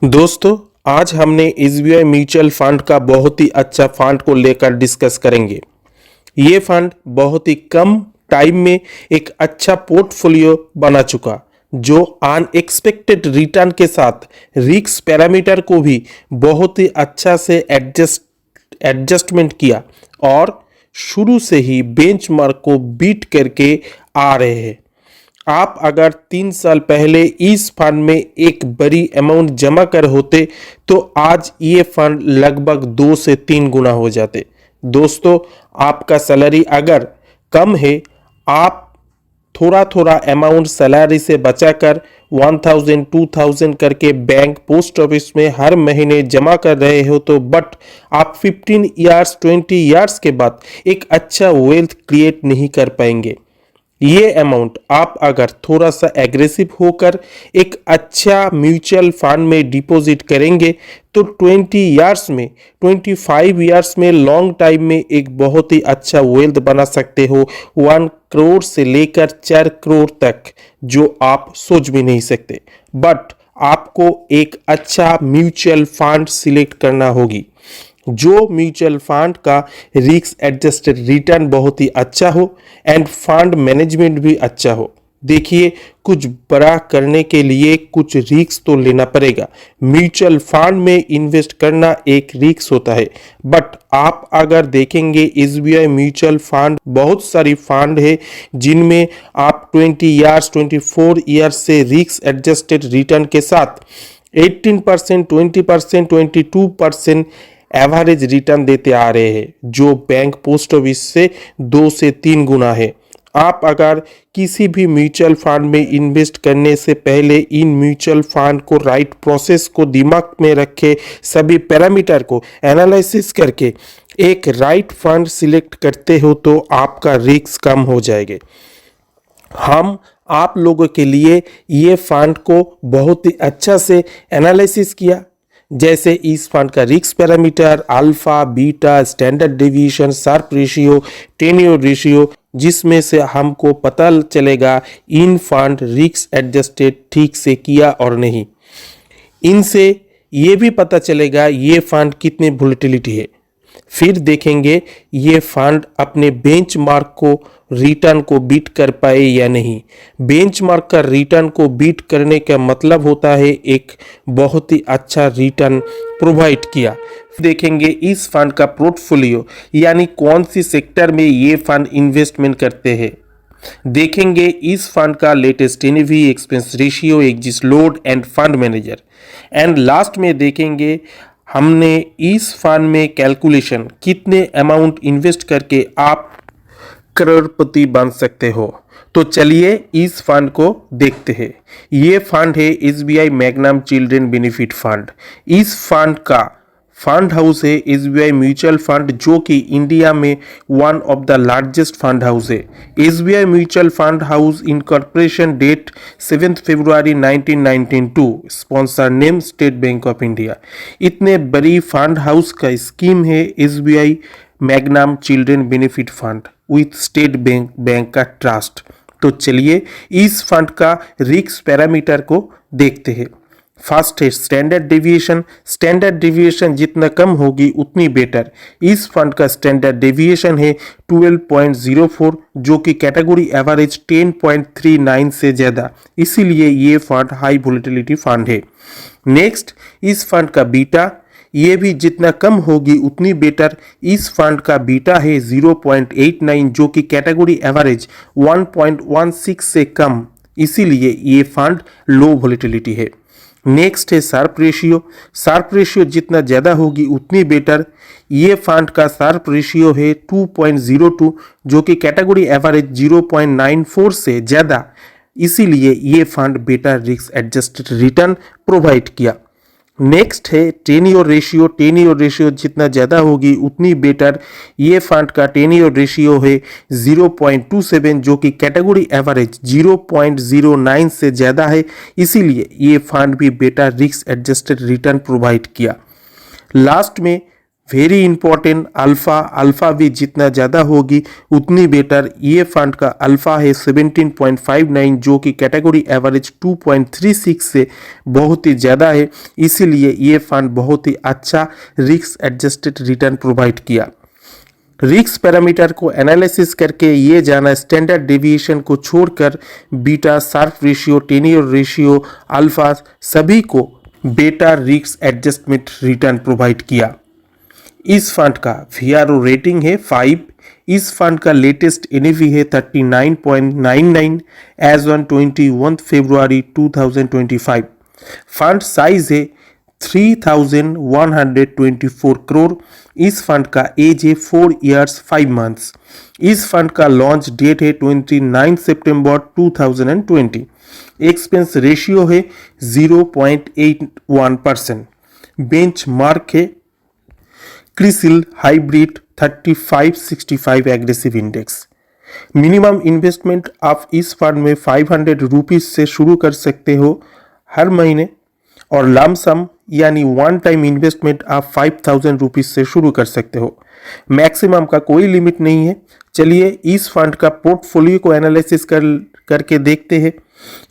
दोस्तों, आज हमने एसबीआई म्यूचुअल फंड का बहुत ही अच्छा फंड को लेकर डिस्कस करेंगे। ये फंड बहुत ही कम टाइम में एक अच्छा पोर्टफोलियो बना चुका, जो अनएक्सपेक्टेड रिटर्न के साथ रिस्क पैरामीटर को भी बहुत ही अच्छा से एडजस्टमेंट किया और शुरू से ही बेंचमार्क को बीट करके आ रहे हैं। आप अगर 3 साल पहले इस फंड में एक बड़ी अमाउंट जमा कर होते तो आज ये फंड लगभग 2 से 3 गुना हो जाते। दोस्तों, आपका सैलरी अगर कम है, आप थोड़ा थोड़ा अमाउंट सैलरी से बचाकर 1000 2000 करके बैंक पोस्ट ऑफिस में हर महीने जमा कर रहे हो तो बट आप 15 ईयर्स 20 ईयर्स के बाद एक अच्छा वेल्थ क्रिएट नहीं कर पाएंगे। ये अमाउंट आप अगर थोड़ा सा एग्रेसिव होकर एक अच्छा म्यूचुअल फंड में डिपॉजिट करेंगे तो 20 ईयर्स में 25 ईयर्स में लॉन्ग टाइम में एक बहुत ही अच्छा वेल्थ बना सकते हो। 1 करोड़ से लेकर 4 करोड़ तक, जो आप सोच भी नहीं सकते। बट आपको एक अच्छा म्यूचुअल फंड सिलेक्ट करना होगी, जो म्यूचुअल फंड का रिस्क एडजस्टेड रिटर्न बहुत ही अच्छा हो एंड फंड मैनेजमेंट भी अच्छा हो। देखिए, कुछ बड़ा करने के लिए कुछ रिस्क तो लेना पड़ेगा। म्यूचुअल फंड में इन्वेस्ट करना एक रिस्क होता है, बट आप अगर देखेंगे एसबीआई म्यूचुअल फंड बहुत सारी फंड है जिनमें आप 20 ईयर्स 24 ईयर्स से रिस्क एडजस्टेड रिटर्न के साथ 18%, 20%, 22% एवरेज रिटर्न देते आ रहे हैं, जो बैंक पोस्ट ऑफिस से 2 से 3 गुना है। आप अगर किसी भी म्यूचुअल फंड में इन्वेस्ट करने से पहले इन म्यूचुअल फंड को राइट प्रोसेस को दिमाग में रखे, सभी पैरामीटर को एनालिसिस करके एक राइट फंड सिलेक्ट करते हो तो आपका रिस्क कम हो जाएगा। हम आप लोगों के लिए ये फंड को बहुत ही अच्छा से एनालिसिस किया, जैसे इस फंड का risk parameter alpha, beta, standard deviation, Sharpe ratio, tenure ratio, जिसमें से हमको पता चलेगा इन फंड रिस्क एडजस्टेड ठीक से किया और नहीं। इनसे ये भी पता चलेगा ये फंड कितने वोलेटिलिटी है। फिर देखेंगे ये फंड अपने बेंचमार्क को रिटर्न को बीट कर पाए या नहीं। बेंचमार्क का रिटर्न को बीट करने का मतलब होता है एक बहुत ही अच्छा रिटर्न प्रोवाइड किया। देखेंगे इस फंड का पोर्टफोलियो, यानी कौन सी सेक्टर में ये फंड इन्वेस्टमेंट करते हैं। देखेंगे इस फंड का latest NAV, expense ratio, exit load end fund manager. And last में देखेंगे हमने इस फंड में कैलकुलेशन कितने अमाउंट इन्वेस्ट करके आप करोड़पति बन सकते हो। तो चलिए इस फंड को देखते हैं। ये फंड है SBI magnum children benefit fund. इस फंड का फंड हाउस है एसबीआई म्यूचुअल फंड, जो कि इंडिया में one of the largest fund house है। SBI mutual fund house incorporation date 7 फरवरी 1992, sponsor name State Bank of India. इतने बड़ी फंड हाउस का स्कीम है SBI magnum children benefit fund with State Bank का ट्रस्ट। तो चलिए इस फंड का रिस्क पैरामीटर को देखते हैं। फर्स्ट है स्टैंडर्ड डेविएशन। स्टैंडर्ड डेविएशन जितना कम होगी उतनी बेटर। इस फंड का स्टैंडर्ड डेविएशन है 12.04, जो कि कैटेगरी एवरेज 10.39 से ज़्यादा, इसीलिए ये फंड हाई वोलेटिलिटी फंड है। नेक्स्ट, इस फंड का बीटा, ये भी जितना कम होगी उतनी बेटर। इस फंड का बीटा है 0.89, जो कि कैटेगरी एवरेज 1.16 से कम, इसीलिए ये फंड लो वोलेटिलिटी है। नेक्स्ट है शार्प रेशियो। शार्प रेशियो जितना ज़्यादा होगी उतनी बेटर। ये फंड का शार्प रेशियो है 2.02, जो कि कैटेगरी एवरेज 0.94 से ज़्यादा, इसीलिए ये fund better risk adjusted return provide किया। नेक्स्ट है टेन्योर रेशियो। टेन्योर रेशियो जितना ज़्यादा होगी उतनी बेटर। ये फंड का टेन्योर रेशियो है 0.27, जो कि कैटेगरी एवरेज 0.09 से ज़्यादा है, इसीलिए ये फंड भी better risk adjusted return provide किया। लास्ट में वेरी इंपॉर्टेंट अल्फा भी जितना ज़्यादा होगी उतनी बेटर। ये फंड का अल्फा है 17.59 जो कि कैटेगरी एवरेज 2.36 से बहुत ही ज़्यादा है, इसीलिए ये फंड बहुत ही अच्छा रिस्क एडजस्टेड रिटर्न प्रोवाइड किया। रिस्क पैरामीटर को एनालिसिस करके ये जाना स्टैंडर्ड डेविएशन को छोड़कर beta, Sharpe ratio, 10 year ratio, alpha सभी को बेटा रिस्क एडजस्टमेंट रिटर्न प्रोवाइड किया। इस फंड का VRO रेटिंग है 5। इस फंड का लेटेस्ट NAV है 39.99 एज ऑन 21 फरवरी 2025। फंड साइज है 3124 करोड़। इस फंड का एज है 4 इयर्स 5 मंथ्स। इस फंड का लॉन्च डेट है 29 सितंबर 2020। एक्सपेंस रेशियो है 0.81%। बेंच मार्क है CRISIL hybrid 3565 aggressive index. Minimum investment आप इस फंड में 500 रुपीज से शुरू कर सकते हो हर महीने, और लमसम यानी वन टाइम इन्वेस्टमेंट आप 5000 रुपीज से शुरू कर सकते हो। मैक्सिमम का कोई लिमिट नहीं है। चलिए इस फंड का पोर्टफोलियो को एनालिसिस करके देखते हैं।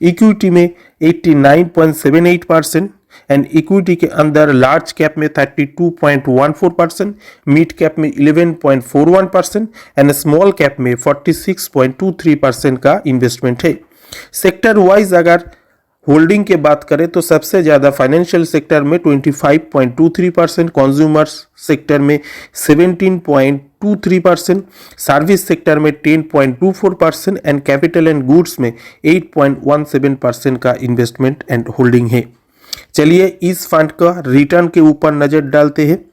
इक्विटी में 89.78% एंड इक्विटी के अंदर लार्ज कैप में 32.14%, मिड कैप में 11.41% एंड स्मॉल कैप में 46.23% का इन्वेस्टमेंट है। सेक्टर वाइज अगर होल्डिंग के बात करें तो सबसे ज़्यादा फाइनेंशियल सेक्टर में 25.23%, कंज्यूमर सेक्टर में 17.23%, सर्विस सेक्टर में 10.24% एंड कैपिटल एंड गुड्स में 8.17% का इन्वेस्टमेंट एंड होल्डिंग है। चलिए इस फंड का रिटर्न के ऊपर नज़र डालते हैं।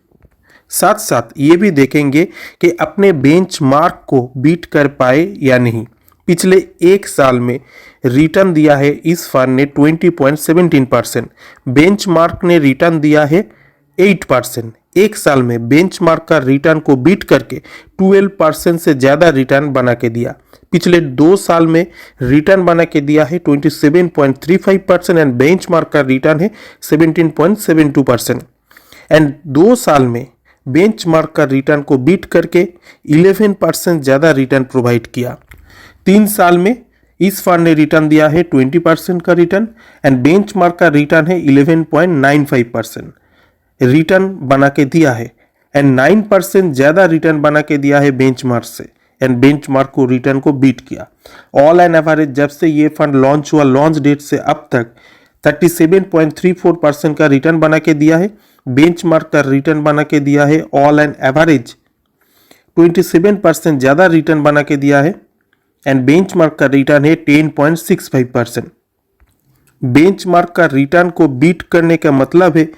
साथ साथ ये भी देखेंगे कि अपने बेंचमार्क को बीट कर पाए या नहीं। पिछले एक साल में रिटर्न दिया है इस फंड ने 20.17%, बेंचमार्क ने रिटर्न दिया है 8%। एक साल में बेंचमार्क का रिटर्न को बीट करके 12% से ज़्यादा रिटर्न बना के दिया। पिछले 2 साल में रिटर्न बना के दिया है 27.35% एंड बेंचमार्क का रिटर्न है 17.72%। एंड 2 साल में बेंचमार्क का रिटर्न को बीट करके 11% ज़्यादा रिटर्न प्रोवाइड किया। 3 साल में इस फंड ने रिटर्न दिया है 20% का रिटर्न एंड बेंचमार्क का रिटर्न है 11.95% रिटर्न बना के दिया है एंड 9% ज़्यादा रिटर्न बना के दिया है बेंचमार्क से एंड बेंचमार्क को रिटर्न को बीट किया। ऑल एंड एवरेज जब से ये फंड लॉन्च हुआ, लॉन्च डेट से अब तक 37.34% का रिटर्न बना के दिया है। बेंचमार्क का रिटर्न बना के दिया है ऑल एंड एवरेज 27% ज़्यादा रिटर्न बना के दिया है एंड बेंचमार्क का रिटर्न है 10.65%। बेंचमार्क का रिटर्न को बीट करने का मतलब है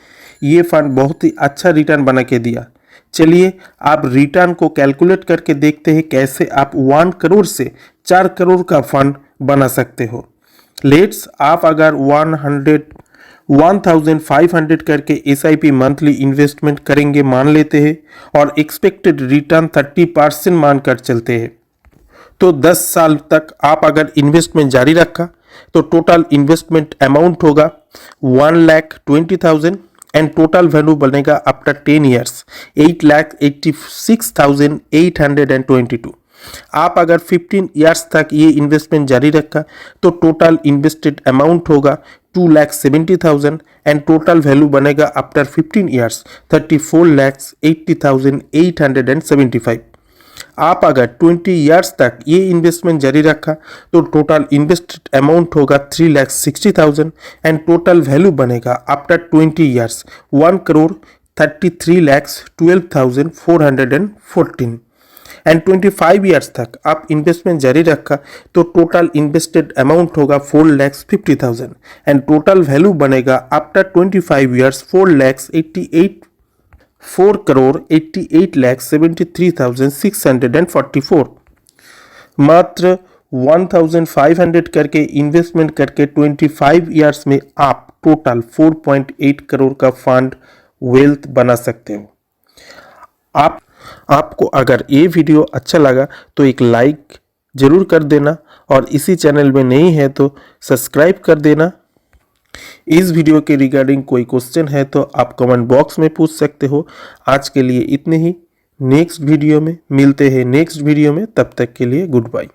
ये फंड बहुत ही अच्छा रिटर्न बना के दिया। चलिए आप रिटर्न को कैलकुलेट करके देखते हैं कैसे आप 1 करोड़ से 4 करोड़ का फंड बना सकते हो। लेट्स आप अगर 1500 करके SIP मंथली इन्वेस्टमेंट करेंगे मान लेते हैं और एक्सपेक्टेड रिटर्न 30% मानकर चलते हैं, तो 10 साल तक आप अगर इन्वेस्टमेंट जारी रखा तो टोटल इन्वेस्टमेंट अमाउंट होगा 1,20,000 एंड टोटल वैल्यू बनेगा आफ्टर 10 ईयर्स 8,86,822। आप अगर 15 ईयर्स तक ये इन्वेस्टमेंट जारी रखा तो टोटल इन्वेस्टेड अमाउंट होगा 2,70,000 एंड टोटल वैल्यू बनेगा आफ्टर 15 ईयर्स 34,80,875। आप अगर 20 ईयर्स तक ये इन्वेस्टमेंट जारी रखा तो टोटल इन्वेस्टेड अमाउंट होगा 3,60,000 एंड टोटल वैल्यू बनेगा आफ्टर 20 ईयर्स 1,33,12,414 एंड 25 ईयर्स तक आप इन्वेस्टमेंट जारी रखा तो टोटल इन्वेस्टेड अमाउंट होगा 4,50,000 एंड टोटल वैल्यू बनेगा आफ्टर 25 ईयर्स 4,88,73,644। मात्र 1,500 करके इन्वेस्टमेंट करके 25 ईयर्स में आप टोटल 4.8 करोड़ का फंड वेल्थ बना सकते हो। आपको अगर ये वीडियो अच्छा लगा तो एक लाइक जरूर कर देना और इसी चैनल में नहीं है तो सब्सक्राइब कर देना। इस वीडियो के रिगार्डिंग कोई क्वेश्चन है तो आप कमेंट बॉक्स में पूछ सकते हो। आज के लिए इतने ही। नेक्स्ट वीडियो में मिलते हैं नेक्स्ट वीडियो में, तब तक के लिए गुड बाय।